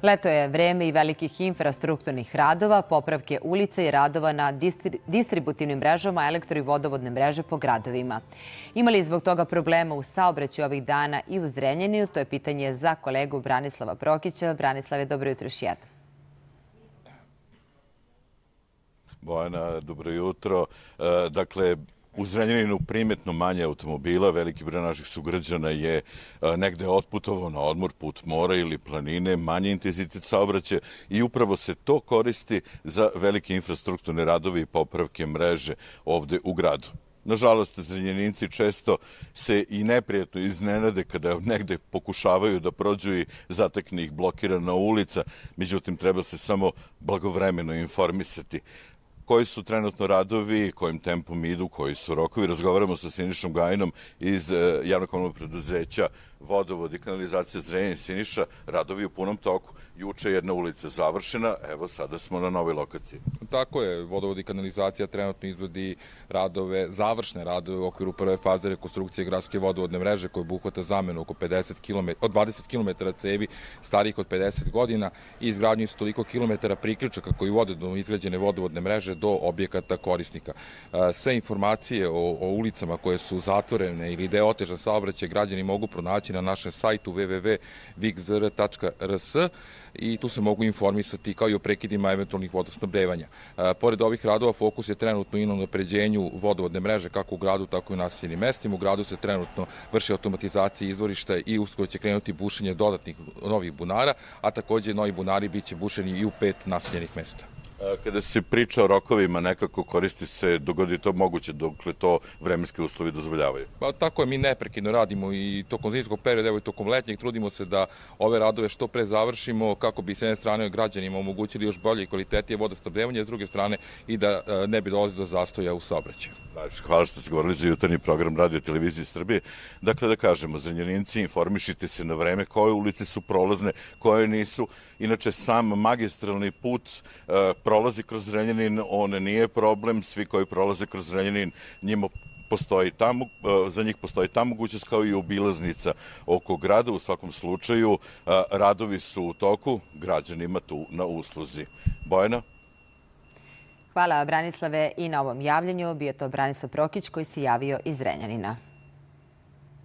Leto je vreme i velikih infrastrukturnih radova, popravke ulica i radova na distributivnim mrežama elektro- i vodovodne mreže po gradovima. Ima li zbog toga problema u saobraćaju ovih dana i u Zrenjaninu? To je pitanje za kolegu Branislava Prokića. Branislave, dobro jutro još jednom. Bojana, dobro jutro. Dakle, u Zrenjaninu primetno manje automobila, veliki broj naših sugrađana je negde otputovao na odmor, put mora ili planine, manji intenzitet saobraćaja i upravo se to koristi za velike infrastrukturne radove i popravke mreže ovde u gradu. Nažalost, Zrenjaninci često se i neprijatno iznenade kada negde pokušavaju da prođu i zatekne ih blokirana ulica, međutim treba se samo blagovremeno informisati. Koji su trenutno radovi, kojim tempom idu, koji su rokovi. Razgovaramo sa Sinišom Gajinom iz javnog komunalnog preduzeća Vodovod i kanalizacija Zrenjanin. Siniša, radovi u punom toku. Juče jedna ulica završena, evo sada smo na novoj lokaciji. Tako je, Vodovod i kanalizacija trenutno izvodi radove, završne radove u okviru prve faze rekonstrukcije gradske vodovodne mreže koja obuhvata zamenu oko 20 km cevi starijih od 50 godina i izgradnju isto toliko kilometara priključaka koji vode do izgrađene vodovodne mreže do objekata korisnika. Sve informacije o ulicama koje su zatvorene ili gde je otežan saobraćaj građani mogu pronaći na našem sajtu www.vikzr.rs i tu se mogu informisati kao i o prekidima eventualnih vodosnabdevanja. Pored ovih radova, fokus je trenutno i na unapređenju vodovodne mreže kako u gradu, tako i u naseljenim mestima. U gradu se trenutno vrši automatizacija izvorišta i uskoro će krenuti bušenje dodatnih novih bunara, a takođe novi bunari biće bušeni i u 5 naseljenih mesta. Kada se priča o rokovima, nekako koristi se dogodi to moguće dokle to vremenske uslovi dozvoljavaju. Pa tako je, mi neprekidno radimo i tokom zimskog perioda, evo i tokom letnjeg, trudimo se da ove radove što pre završimo kako bi s jedne strane građanima omogućili još bolje i kvalitetnije vodosnabdevanje, s druge strane i da ne bi dolazilo do zastoja u saobraćaju. Hvala što ste govorili za jutarnji program Radio Televizije Srbije. Dakle, da kažemo, Zrenjaninci, informišite se na vreme koje ulice su prolazne, koje nisu. Inače, sam magistralni put prolazi kroz Zrenjanin, on nije problem, svi koji prolaze kroz Zrenjanin, za njih postoji ta mogućnost kao i obilaznica oko grada. U svakom slučaju, radovi su u toku, građanima tu na usluzi. Bojana? Hvala Branislave i na ovom javljanju. Bio to Branislav Prokić koji se javio iz Zrenjanina.